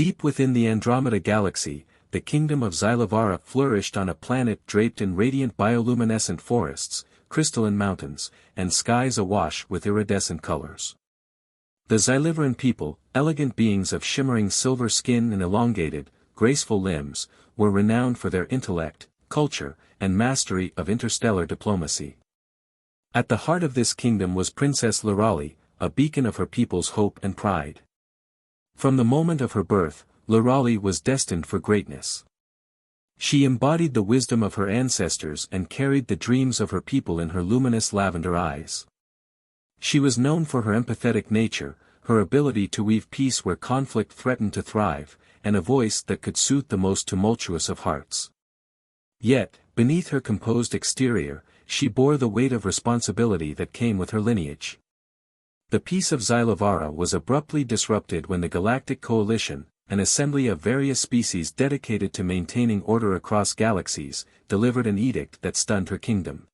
Deep within the Andromeda galaxy, the kingdom of Xylivara flourished on a planet draped in radiant bioluminescent forests, crystalline mountains, and skies awash with iridescent colors. The Xylivaran people, elegant beings of shimmering silver skin and elongated, graceful limbs, were renowned for their intellect, culture, and mastery of interstellar diplomacy. At the heart of this kingdom was Princess Lyrali, a beacon of her people's hope and pride. From the moment of her birth, Lyrali was destined for greatness. She embodied the wisdom of her ancestors and carried the dreams of her people in her luminous lavender eyes. She was known for her empathetic nature, her ability to weave peace where conflict threatened to thrive, and a voice that could soothe the most tumultuous of hearts. Yet, beneath her composed exterior, she bore the weight of responsibility that came with her lineage. The peace of Xylivara was abruptly disrupted when the Galactic Coalition, an assembly of various species dedicated to maintaining order across galaxies, delivered an edict that stunned her kingdom.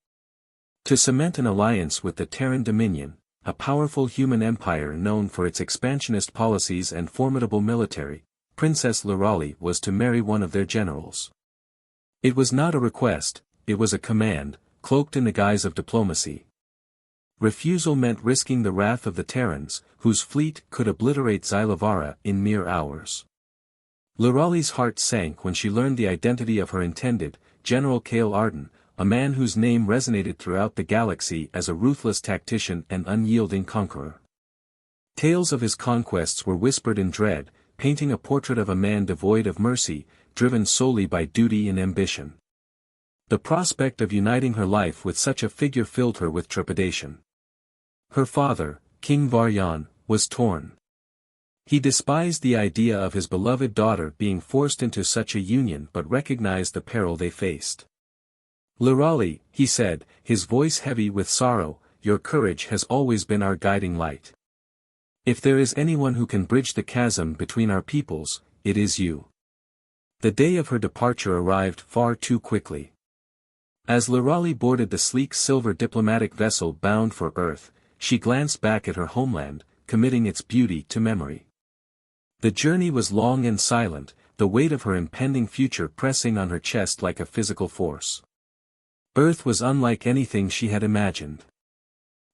To cement an alliance with the Terran Dominion, a powerful human empire known for its expansionist policies and formidable military, Princess Lyrali was to marry one of their generals. It was not a request, it was a command, cloaked in the guise of diplomacy. Refusal meant risking the wrath of the Terrans, whose fleet could obliterate Xylivara in mere hours. Lyrali's heart sank when she learned the identity of her intended, General Kael Arden, a man whose name resonated throughout the galaxy as a ruthless tactician and unyielding conqueror. Tales of his conquests were whispered in dread, painting a portrait of a man devoid of mercy, driven solely by duty and ambition. The prospect of uniting her life with such a figure filled her with trepidation. Her father, King Varyan, was torn. He despised the idea of his beloved daughter being forced into such a union but recognized the peril they faced. "Lyrali," he said, his voice heavy with sorrow, "your courage has always been our guiding light. If there is anyone who can bridge the chasm between our peoples, it is you." The day of her departure arrived far too quickly. As Lyrali boarded the sleek silver diplomatic vessel bound for Earth, she glanced back at her homeland, committing its beauty to memory. The journey was long and silent, the weight of her impending future pressing on her chest like a physical force. Earth was unlike anything she had imagined.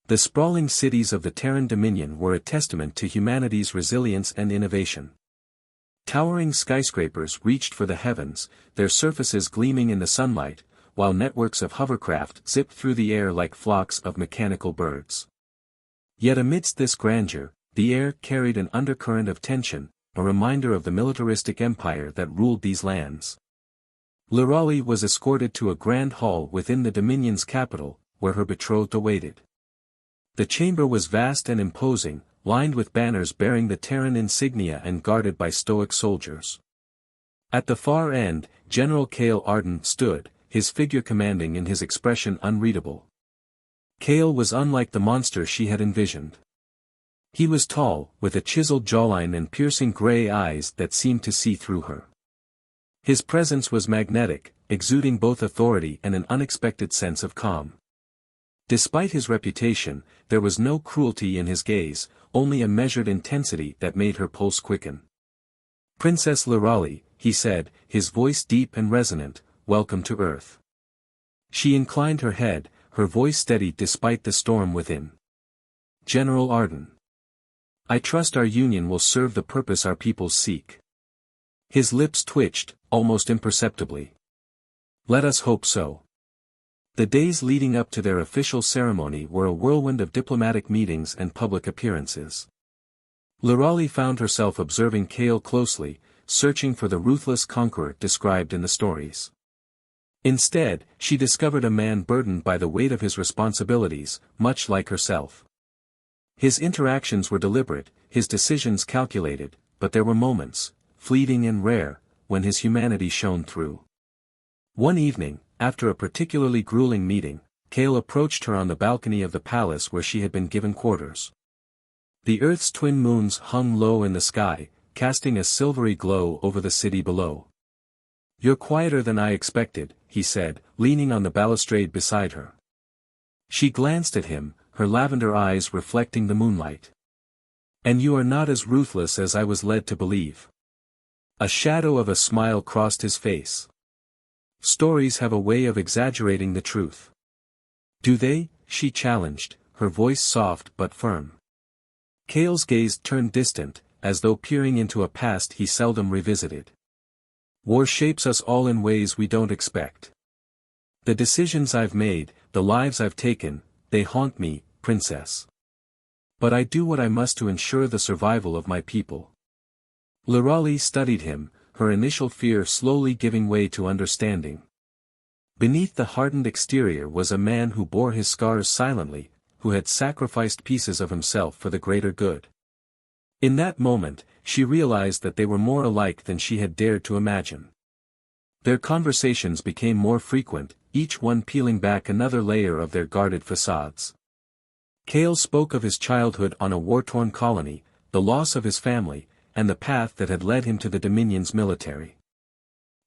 The sprawling cities of the Terran Dominion were a testament to humanity's resilience and innovation. Towering skyscrapers reached for the heavens, their surfaces gleaming in the sunlight, while networks of hovercraft zipped through the air like flocks of mechanical birds. Yet amidst this grandeur, the air carried an undercurrent of tension, a reminder of the militaristic empire that ruled these lands. Lyrali was escorted to a grand hall within the Dominion's capital, where her betrothed awaited. The chamber was vast and imposing, lined with banners bearing the Terran insignia and guarded by stoic soldiers. At the far end, General Kael Arden stood, his figure commanding and his expression unreadable. Kael was unlike the monster she had envisioned. He was tall, with a chiseled jawline and piercing gray eyes that seemed to see through her. His presence was magnetic, exuding both authority and an unexpected sense of calm. Despite his reputation, there was no cruelty in his gaze, only a measured intensity that made her pulse quicken. "Princess Lyrali," he said, his voice deep and resonant, "welcome to Earth." She inclined her head, her voice steady despite the storm within. "General Arden. I trust our union will serve the purpose our peoples seek." His lips twitched, almost imperceptibly. "Let us hope so." The days leading up to their official ceremony were a whirlwind of diplomatic meetings and public appearances. Lyrali found herself observing Kael closely, searching for the ruthless conqueror described in the stories. Instead, she discovered a man burdened by the weight of his responsibilities, much like herself. His interactions were deliberate, his decisions calculated, but there were moments, fleeting and rare, when his humanity shone through. One evening, after a particularly grueling meeting, Kael approached her on the balcony of the palace where she had been given quarters. The Earth's twin moons hung low in the sky, casting a silvery glow over the city below. "You're quieter than I expected," he said, leaning on the balustrade beside her. She glanced at him, her lavender eyes reflecting the moonlight. "And you are not as ruthless as I was led to believe." A shadow of a smile crossed his face. Stories have a way of exaggerating the truth. Do they? She challenged, her voice soft but firm. Kael's gaze turned distant, as though peering into a past he seldom revisited. War shapes us all in ways we don't expect. The decisions I've made, the lives I've taken, they haunt me, Princess. But I do what I must to ensure the survival of my people. Lyrali studied him, her initial fear slowly giving way to understanding. Beneath the hardened exterior was a man who bore his scars silently, who had sacrificed pieces of himself for the greater good. In that moment, she realized that they were more alike than she had dared to imagine. Their conversations became more frequent, each one peeling back another layer of their guarded facades. Kael spoke of his childhood on a war-torn colony, the loss of his family, and the path that had led him to the Dominion's military.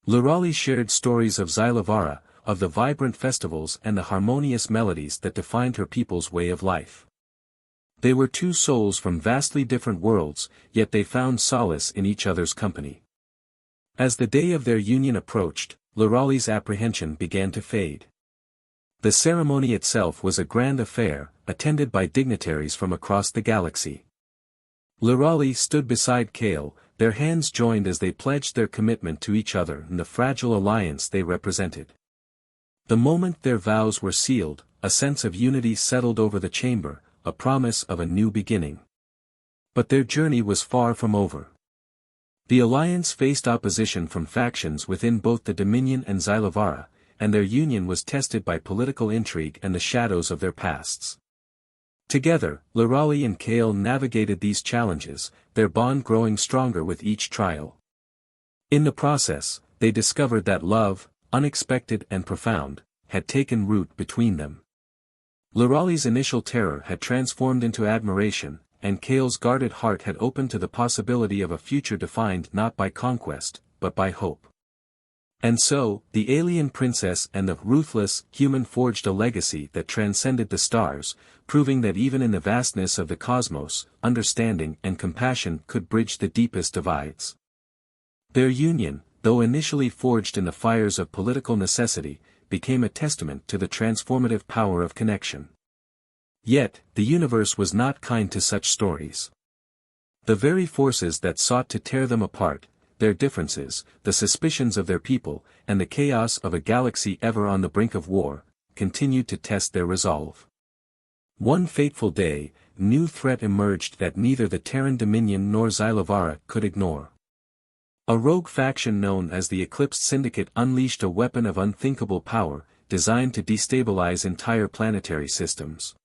Lyrali shared stories of Xylivara, of the vibrant festivals and the harmonious melodies that defined her people's way of life. They were two souls from vastly different worlds, yet they found solace in each other's company. As the day of their union approached, Lyrali's apprehension began to fade. The ceremony itself was a grand affair, attended by dignitaries from across the galaxy. Lyrali stood beside Kael, their hands joined as they pledged their commitment to each other and the fragile alliance they represented. The moment their vows were sealed, a sense of unity settled over the chamber, a promise of a new beginning. But their journey was far from over. The alliance faced opposition from factions within both the Dominion and Xylivara, and their union was tested by political intrigue and the shadows of their pasts. Together, Lyrali and Kael navigated these challenges, their bond growing stronger with each trial. In the process, they discovered that love, unexpected and profound, had taken root between them. Lyrali's initial terror had transformed into admiration, and Kael's guarded heart had opened to the possibility of a future defined not by conquest, but by hope. And so, the alien princess and the ruthless human forged a legacy that transcended the stars, proving that even in the vastness of the cosmos, understanding and compassion could bridge the deepest divides. Their union, though initially forged in the fires of political necessity, became a testament to the transformative power of connection. Yet, the universe was not kind to such stories. The very forces that sought to tear them apart, their differences, the suspicions of their people, and the chaos of a galaxy ever on the brink of war, continued to test their resolve. One fateful day, new threat emerged that neither the Terran Dominion nor Xylivara could ignore. A rogue faction known as the Eclipsed Syndicate unleashed a weapon of unthinkable power, designed to destabilize entire planetary systems.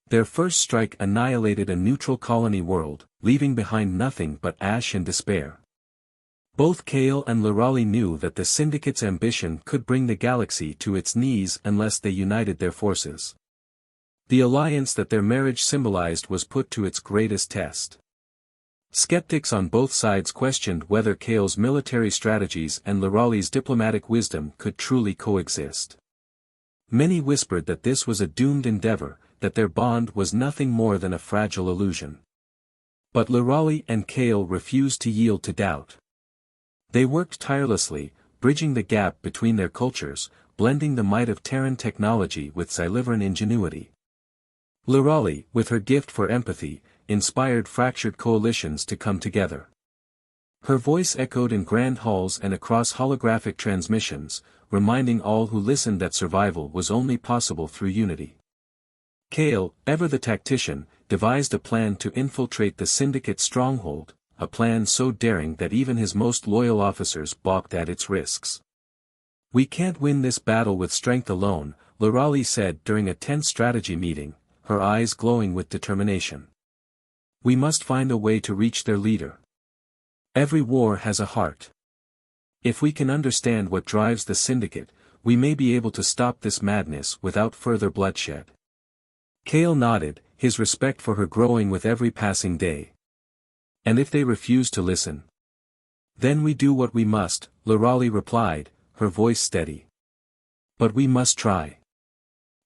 Their first strike annihilated a neutral colony world, leaving behind nothing but ash and despair. Both Kael and Lyrali knew that the Syndicate's ambition could bring the galaxy to its knees unless they united their forces. The alliance that their marriage symbolized was put to its greatest test. Skeptics on both sides questioned whether Kael's military strategies and Lyrali's diplomatic wisdom could truly coexist. Many whispered that this was a doomed endeavor, that their bond was nothing more than a fragile illusion. But Lyrali and Kael refused to yield to doubt. They worked tirelessly, bridging the gap between their cultures, blending the might of Terran technology with Xylivaran ingenuity. Lyrali, with her gift for empathy, inspired fractured coalitions to come together. Her voice echoed in grand halls and across holographic transmissions, reminding all who listened that survival was only possible through unity. Kael, ever the tactician, devised a plan to infiltrate the Syndicate's stronghold, a plan so daring that even his most loyal officers balked at its risks. "We can't win this battle with strength alone," Lyrali said during a tense strategy meeting, her eyes glowing with determination. "We must find a way to reach their leader. Every war has a heart. If we can understand what drives the Syndicate, we may be able to stop this madness without further bloodshed." Kael nodded, his respect for her growing with every passing day. "And if they refuse to listen? Then we do what we must," Lyrali replied, her voice steady. "But we must try."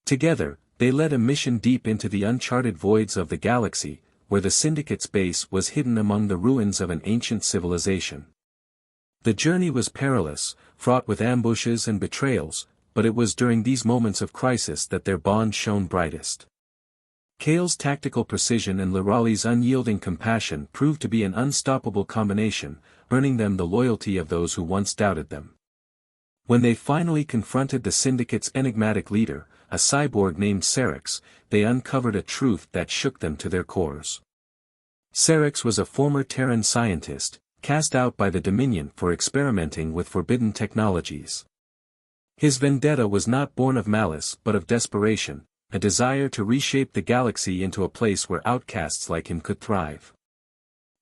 Together, they led a mission deep into the uncharted voids of the galaxy, where the Syndicate's base was hidden among the ruins of an ancient civilization. The journey was perilous, fraught with ambushes and betrayals, but it was during these moments of crisis that their bond shone brightest. Kael's tactical precision and Lyrali's unyielding compassion proved to be an unstoppable combination, earning them the loyalty of those who once doubted them. When they finally confronted the Syndicate's enigmatic leader, a cyborg named Serex, they uncovered a truth that shook them to their cores. Serex was a former Terran scientist, cast out by the Dominion for experimenting with forbidden technologies. His vendetta was not born of malice but of desperation, a desire to reshape the galaxy into a place where outcasts like him could thrive.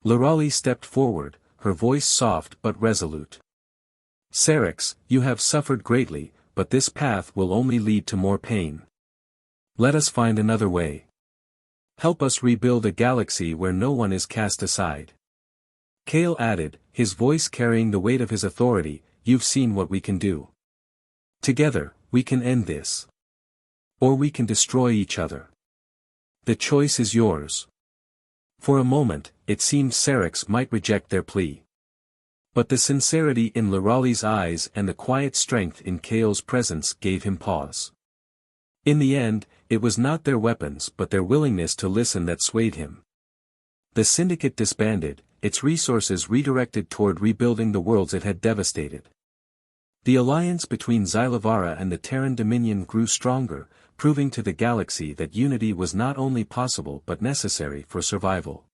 Lyrali stepped forward, her voice soft but resolute. "Serex, you have suffered greatly, but this path will only lead to more pain. Let us find another way. Help us rebuild a galaxy where no one is cast aside." Kael added, his voice carrying the weight of his authority, "You've seen what we can do. Together, we can end this. Or we can destroy each other. The choice is yours." For a moment, it seemed Serex might reject their plea. But the sincerity in Lyrali's eyes and the quiet strength in Kael's presence gave him pause. In the end, it was not their weapons but their willingness to listen that swayed him. The Syndicate disbanded, its resources redirected toward rebuilding the worlds it had devastated. The alliance between Xylivara and the Terran Dominion grew stronger, proving to the galaxy that unity was not only possible but necessary for survival.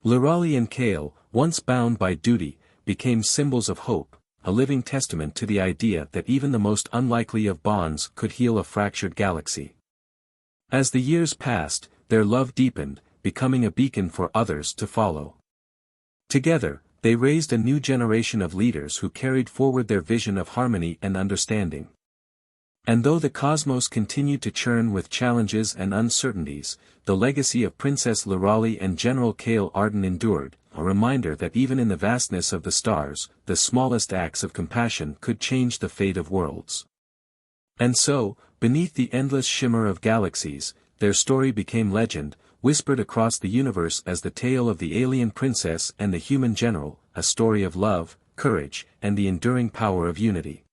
Lyrali and Kael, once bound by duty, became symbols of hope, a living testament to the idea that even the most unlikely of bonds could heal a fractured galaxy. As the years passed, their love deepened, becoming a beacon for others to follow. Together, they raised a new generation of leaders who carried forward their vision of harmony and understanding. And though the cosmos continued to churn with challenges and uncertainties, the legacy of Princess Lyrali and General Kael Arden endured, a reminder that even in the vastness of the stars, the smallest acts of compassion could change the fate of worlds. And so, beneath the endless shimmer of galaxies, their story became legend, whispered across the universe as the tale of the alien princess and the human general, a story of love, courage, and the enduring power of unity.